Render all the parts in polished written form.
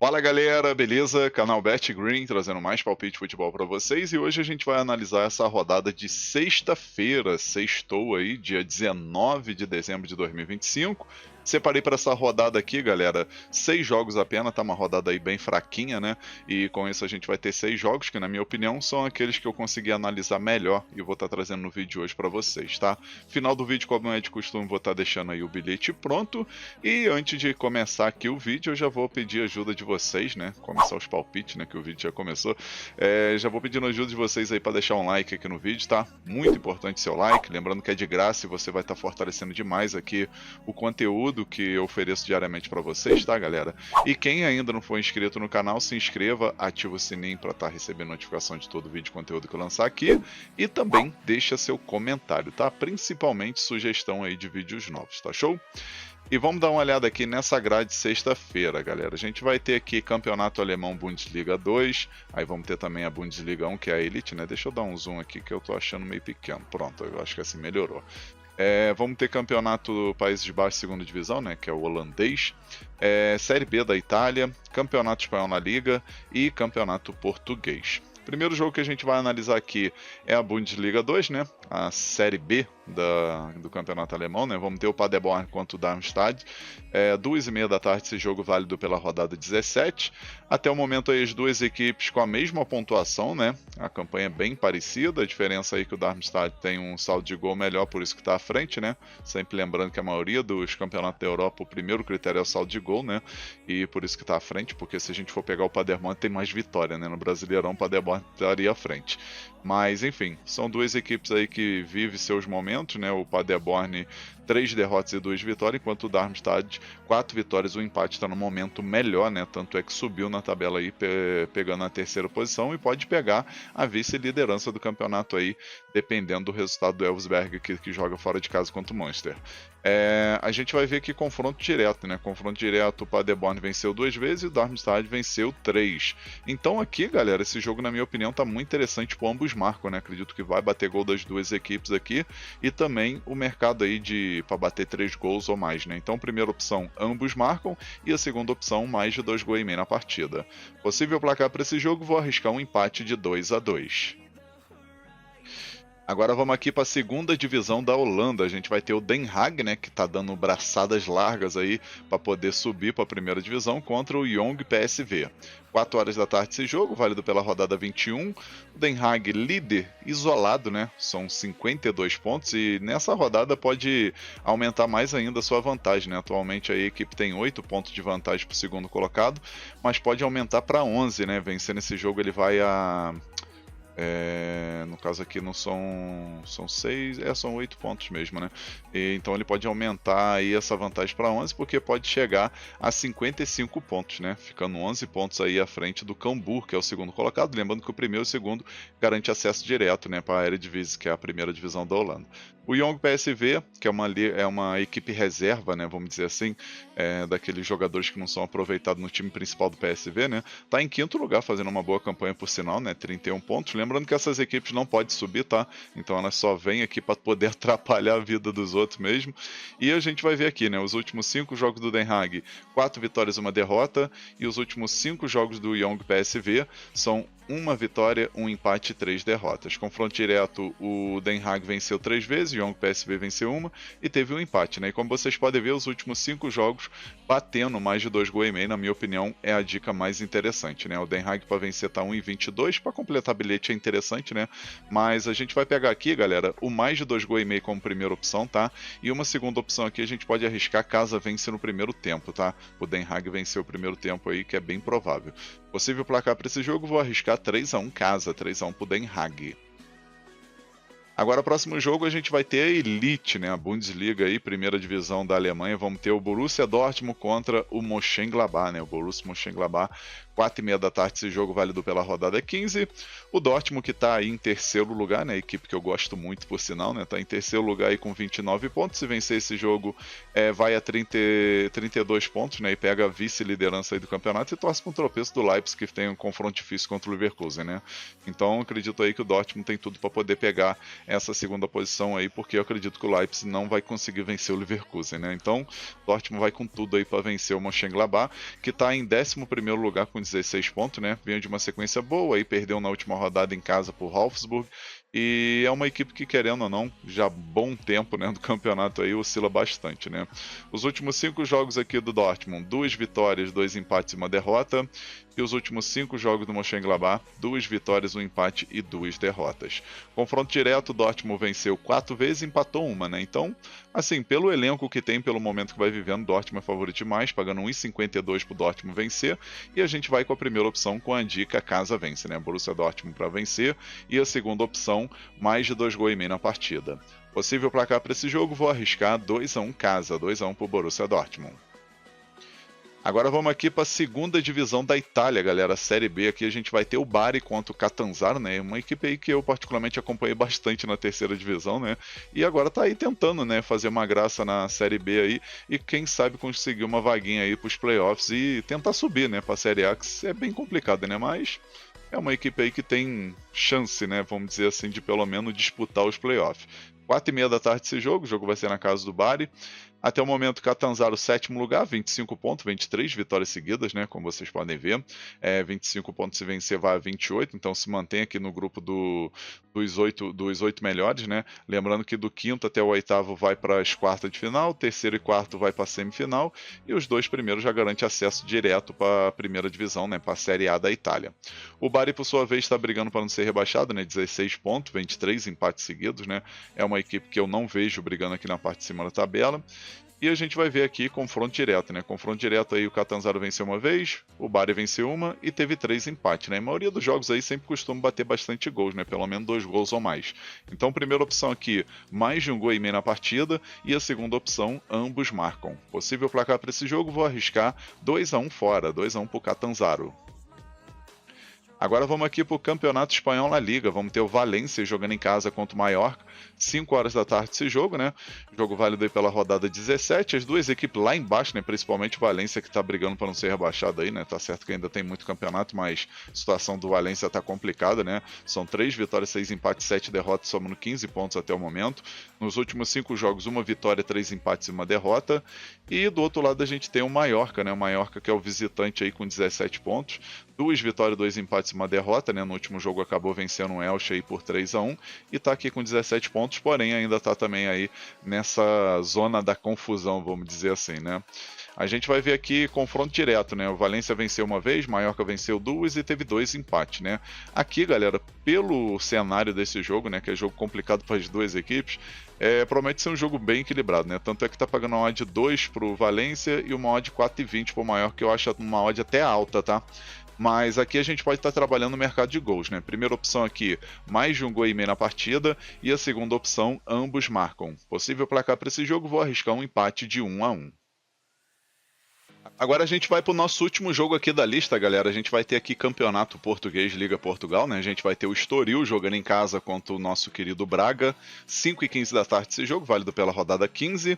Fala galera, beleza? Canal Bet Green trazendo mais palpite de futebol para vocês e hoje a gente vai analisar essa rodada de sexta-feira, sextou aí, dia 19 de dezembro de 2025. Separei para essa rodada aqui, galera, 6 jogos apenas, tá uma rodada aí bem fraquinha, né? E com isso a gente vai ter 6 jogos que, na minha opinião, são aqueles que eu consegui analisar melhor e vou estar trazendo no vídeo hoje para vocês, tá? Final do vídeo, como é de costume, vou estar deixando aí o bilhete pronto. E antes de começar aqui o vídeo, eu já vou pedir ajuda de vocês, né? Começar os palpites, né? Que o vídeo já começou. Já vou pedindo ajuda de vocês aí para deixar um like aqui no vídeo, tá? Muito importante seu like, lembrando que é de graça e você vai estar fortalecendo demais aqui o conteúdo que eu ofereço diariamente para vocês, tá, galera? E quem ainda não for inscrito no canal, se inscreva, ativa o sininho para estar recebendo notificação de todo vídeo e conteúdo que eu lançar aqui e também deixa seu comentário, tá? Principalmente sugestão aí de vídeos novos, tá show? E vamos dar uma olhada aqui nessa grade sexta-feira, galera. A gente vai ter aqui Campeonato Alemão Bundesliga 2, aí vamos ter também a Bundesliga 1, que é a Elite, né? Deixa eu dar um zoom aqui que eu tô achando meio pequeno. Pronto, eu acho que assim melhorou. Vamos ter Campeonato Países Baixos, segunda divisão, né, que é o holandês, Série B da Itália, Campeonato Espanhol na Liga e Campeonato Português. Primeiro jogo que a gente vai analisar aqui é a Bundesliga 2, né? A Série B do campeonato alemão, né? Vamos ter o Paderborn contra o Darmstadt. 2h30 da tarde, esse jogo válido pela rodada 17. Até o momento aí as duas equipes com a mesma pontuação, né? A campanha é bem parecida, a diferença aí que o Darmstadt tem um saldo de gol melhor, por isso que está à frente, né? Sempre lembrando que a maioria dos campeonatos da Europa, o primeiro critério é o saldo de gol, né? E por isso que está à frente, porque se a gente for pegar o Paderborn, tem mais vitória, né? No Brasileirão, o Paderborn estaria à frente. Mas, enfim, são duas equipes aí que vivem seus momentos, né? O Paderborn, 3 derrotas e 2 vitórias, enquanto o Darmstadt, 4 vitórias, o empate está no momento melhor, né? Tanto é que subiu na tabela aí, pegando a terceira posição e pode pegar a vice-liderança do campeonato aí, dependendo do resultado do Elfsberg, que joga fora de casa contra o Münster. A gente vai ver aqui confronto direto, né? Confronto direto, o Paderborn venceu 2 vezes e o Darmstadt venceu 3. Então aqui, galera, esse jogo, na minha opinião, tá muito interessante, por ambos marcam, né? Acredito que vai bater gol das duas equipes aqui e também o mercado aí para bater 3 gols ou mais, né? Então, primeira opção, ambos marcam e a segunda opção, mais de 2 gols e meio na partida. Possível placar para esse jogo, vou arriscar um empate de 2-2. Agora vamos aqui para a segunda divisão da Holanda. A gente vai ter o Den Haag, né, que está dando braçadas largas aí para poder subir para a primeira divisão contra o Young PSV. 4 horas da tarde esse jogo, válido pela rodada 21. O Den Haag líder isolado, né? São 52 pontos e nessa rodada pode aumentar mais ainda a sua vantagem, né? Atualmente a equipe tem 8 pontos de vantagem para o segundo colocado, mas pode aumentar para 11, né? Vencendo esse jogo ele vai a... no caso aqui não são 6, são 8 pontos mesmo, né? Então ele pode aumentar aí essa vantagem para 11, porque pode chegar a 55 pontos, né? Ficando 11 pontos aí à frente do Cambuur, que é o segundo colocado. Lembrando que o primeiro e o segundo garante acesso direto, né, para a Eredivisie, que é a primeira divisão da Holanda. O Young PSV, que é uma equipe reserva, né, vamos dizer assim, daqueles jogadores que não são aproveitados no time principal do PSV, né? Tá em quinto lugar, fazendo uma boa campanha por sinal, né? 31 pontos. Lembrando que essas equipes não podem subir, tá? Então elas só vêm aqui para poder atrapalhar a vida dos outros mesmo. E a gente vai ver aqui, né? Os últimos 5 jogos do Den Haag, 4 vitórias e 1 derrota. E os últimos 5 jogos do Young PSV são 1 vitória, 1 empate e 3 derrotas. Confronto direto, o Den Haag venceu 3 vezes, o Young PSV venceu 1 e teve um empate, né? E como vocês podem ver, os últimos 5 jogos batendo mais de 2 gols e meio, na minha opinião, é a dica mais interessante, né? O Den Haag para vencer tá 1,22, para completar bilhete é interessante, né? Mas a gente vai pegar aqui, galera, o mais de 2 gols e meio como primeira opção, tá? E uma segunda opção aqui a gente pode arriscar caso vence no primeiro tempo, tá? O Den Haag venceu o primeiro tempo aí, que é bem provável. Possível placar para esse jogo, vou arriscar 3-1 casa, 3-1 pro Den Haag. Agora, próximo jogo, a gente vai ter a Elite, né? A Bundesliga aí, primeira divisão da Alemanha. Vamos ter o Borussia Dortmund contra o Mönchengladbach, né? O Borussia Mönchengladbach, 4h30 da tarde, esse jogo válido pela rodada 15. O Dortmund, que está aí em terceiro lugar, né? A equipe que eu gosto muito, por sinal, né? Está em terceiro lugar aí com 29 pontos. Se vencer esse jogo, vai a 32 pontos, né? E pega a vice-liderança aí do campeonato e torce para um tropeço do Leipzig, que tem um confronto difícil contra o Leverkusen, né? Então, acredito aí que o Dortmund tem tudo para poder pegar essa segunda posição aí, porque eu acredito que o Leipzig não vai conseguir vencer o Leverkusen, né? Então, o Dortmund vai com tudo aí para vencer o Mönchengladbach, que está em 11º lugar com 16 pontos, né? Veio de uma sequência boa aí, perdeu na última rodada em casa por Wolfsburg. E é uma equipe que, querendo ou não, já há bom tempo, né, do campeonato aí, oscila bastante, né? Os últimos 5 jogos aqui do Dortmund, 2 vitórias, 2 empates e 1 derrota. E os últimos 5 jogos do Mönchengladbach, 2 vitórias, 1 empate e 2 derrotas. Confronto direto, o Dortmund venceu 4 vezes e empatou 1, né? Então, assim, pelo elenco que tem, pelo momento que vai vivendo, o Dortmund é favorito demais, pagando 1,52 pro Dortmund vencer. E a gente vai com a primeira opção com a dica casa vence, né? Borussia Dortmund para vencer. E a segunda opção, mais de 2,5 gols na partida. Possível placar para esse jogo, vou arriscar 2-1 casa, 2-1 pro Borussia Dortmund. Agora vamos aqui para a segunda divisão da Itália, galera, a Série B. Aqui a gente vai ter o Bari contra o Catanzaro, né? Uma equipe aí que eu particularmente acompanhei bastante na terceira divisão, né? E agora tá aí tentando, né, fazer uma graça na Série B aí e quem sabe conseguir uma vaguinha aí para os playoffs e tentar subir, né, para a Série A, que é bem complicado, né? Mas é uma equipe aí que tem chance, né, vamos dizer assim, de pelo menos disputar os playoffs. 4h30 da tarde esse jogo, o jogo vai ser na casa do Bari. Até o momento, Catanzaro, 7º lugar, 25 pontos, 23 vitórias seguidas, né? Como vocês podem ver. 25 pontos se vencer vai a 28, então se mantém aqui no grupo dos 8 melhores, né? Lembrando que do 5º até o 8º vai para as quartas de final, terceiro e quarto vai para a semifinal, e os 2 primeiros já garantem acesso direto para a primeira divisão, né? Para a Série A da Itália. O Bari, por sua vez, está brigando para não ser rebaixado, né? 16 pontos, 23 empates seguidos, né? É uma equipe que eu não vejo brigando aqui na parte de cima da tabela. E a gente vai ver aqui confronto direto, né? Confronto direto aí, o Catanzaro venceu uma vez, o Bari venceu uma e teve 3 empates, né? A maioria dos jogos aí sempre costuma bater bastante gols, né? Pelo menos 2 gols ou mais. Então, primeira opção aqui, mais de 1,5 gols na partida. E a segunda opção, ambos marcam. Possível placar para esse jogo, vou arriscar 2-1 fora, 2-1 pro Catanzaro. Agora vamos aqui para o Campeonato Espanhol na Liga. Vamos ter o Valência jogando em casa contra o Mallorca. 5 horas da tarde esse jogo, né? Jogo válido aí pela rodada 17. As duas equipes lá embaixo, né? Principalmente o Valência, que está brigando para não ser rebaixado aí, né? Tá certo que ainda tem muito campeonato, mas a situação do Valência tá complicada, né? São 3 vitórias, 6 empates, 7 derrotas, somando 15 pontos até o momento. Nos últimos 5 jogos, 1 vitória, 3 empates e 1 derrota. E do outro lado a gente tem o Mallorca, né? O Mallorca que é o visitante aí com 17 pontos. 2 vitórias, 2 empates e 1 derrota, né? No último jogo acabou vencendo o Elche aí por 3-1 e tá aqui com 17 pontos, porém ainda tá também aí nessa zona da confusão, vamos dizer assim, né? A gente vai ver aqui confronto direto, né? O Valência venceu uma vez, Mallorca venceu 2 e teve 2 empates, né? Aqui, galera, pelo cenário desse jogo, né? Que é jogo complicado para as duas equipes, promete ser um jogo bem equilibrado, né? Tanto é que tá pagando uma odd 2 pro Valência e uma odd 4,20 pro Mallorca, que eu acho uma odd até alta, tá? Mas aqui a gente pode estar trabalhando no mercado de gols, né? Primeira opção aqui, mais de 1,5 gols na partida. E a segunda opção, ambos marcam. Possível placar para esse jogo, vou arriscar um empate de 1-1. Agora a gente vai para o nosso último jogo aqui da lista, galera. A gente vai ter aqui Campeonato Português, Liga Portugal, né? A gente vai ter o Estoril jogando em casa contra o nosso querido Braga. 5h15 da tarde esse jogo, válido pela rodada 15.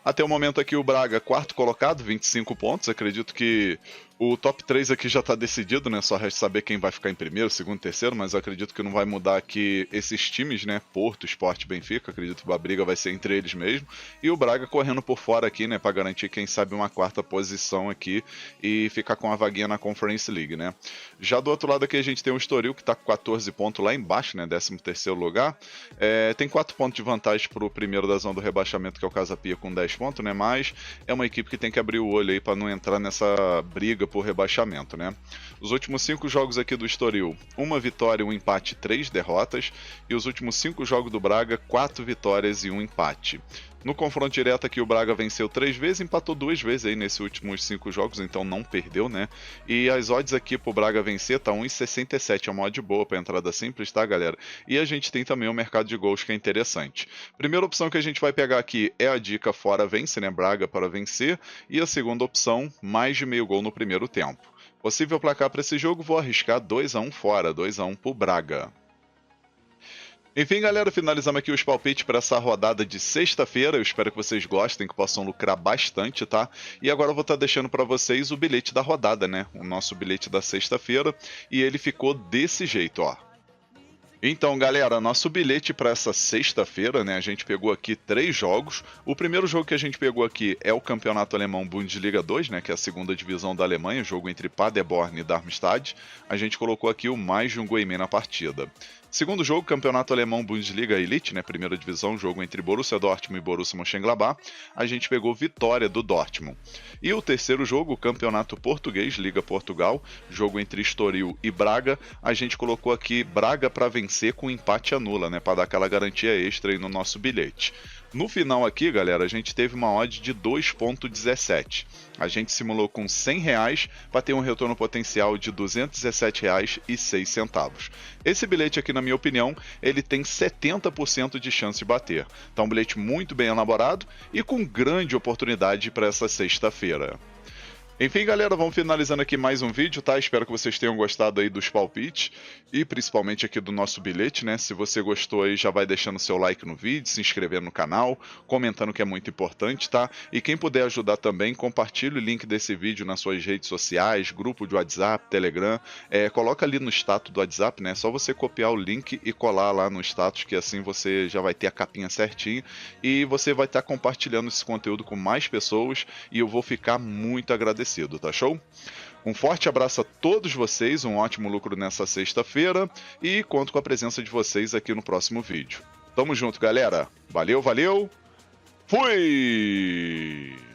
Até o momento aqui o Braga, quarto colocado, 25 pontos. Acredito que o top 3 aqui já está decidido, né? Só resta saber quem vai ficar em primeiro, segundo, terceiro, mas eu acredito que não vai mudar aqui esses times, né? Porto, Sport, Benfica, acredito que a briga vai ser entre eles mesmo. E o Braga correndo por fora aqui, né? Para garantir, quem sabe, uma quarta posição aqui e ficar com a vaguinha na Conference League, né? Já do outro lado aqui a gente tem o Estoril, que está com 14 pontos lá embaixo, né? 13º lugar. Tem 4 pontos de vantagem para o primeiro da zona do rebaixamento, que é o Casa Pia, com 10 pontos, né? Mas é uma equipe que tem que abrir o olho aí para não entrar nessa briga por rebaixamento, né? Os últimos 5 jogos aqui do Estoril, 1 vitória, 1 empate, 3 derrotas. E os últimos 5 jogos do Braga, 4 vitórias e 1 empate. No confronto direto aqui o Braga venceu 3 vezes, empatou 2 vezes aí nesses últimos 5 jogos, então não perdeu, né? E as odds aqui pro Braga vencer tá 1,67, é uma odd boa pra entrada simples, tá, galera? E a gente tem também o mercado de gols que é interessante. Primeira opção que a gente vai pegar aqui é a dica fora vence, né? Braga para vencer. E a segunda opção, mais de meio gol no primeiro tempo. Possível placar para esse jogo, vou arriscar 2-1 fora, 2-1 pro Braga. Enfim, galera, finalizamos aqui os palpites para essa rodada de sexta-feira. Eu espero que vocês gostem, que possam lucrar bastante, tá? E agora eu vou estar deixando para vocês o bilhete da rodada, né? O nosso bilhete da sexta-feira. E ele ficou desse jeito, ó. Então, galera, nosso bilhete para essa sexta-feira, né? A gente pegou aqui 3 jogos. O primeiro jogo que a gente pegou aqui é o Campeonato Alemão Bundesliga 2, né? Que é a segunda divisão da Alemanha, jogo entre Paderborn e Darmstadt. A gente colocou aqui o mais de um gol e meio na partida. Segundo jogo, Campeonato Alemão Bundesliga Elite, né, primeira divisão, jogo entre Borussia Dortmund e Borussia Mönchengladbach, a gente pegou vitória do Dortmund. E o terceiro jogo, Campeonato Português, Liga Portugal, jogo entre Estoril e Braga, a gente colocou aqui Braga para vencer com empate anula, né, para dar aquela garantia extra aí no nosso bilhete. No final aqui, galera, a gente teve uma odd de 2,17. A gente simulou com R$100 para ter um retorno potencial de R$217,06. Esse bilhete aqui, na minha opinião, ele tem 70% de chance de bater. Então, um bilhete muito bem elaborado e com grande oportunidade para essa sexta-feira. Enfim, galera, vamos finalizando aqui mais um vídeo, tá? Espero que vocês tenham gostado aí dos palpites e principalmente aqui do nosso bilhete, né? Se você gostou aí, já vai deixando seu like no vídeo, se inscrevendo no canal, comentando que é muito importante, tá? E quem puder ajudar também, compartilhe o link desse vídeo nas suas redes sociais, grupo de WhatsApp, Telegram, coloca ali no status do WhatsApp, né? É só você copiar o link e colar lá no status, que assim você já vai ter a capinha certinho e você vai estar compartilhando esse conteúdo com mais pessoas e eu vou ficar muito agradecido. Tá show? Um forte abraço a todos vocês, um ótimo lucro nessa sexta-feira e conto com a presença de vocês aqui no próximo vídeo. Tamo junto, galera. Valeu, valeu. Fui!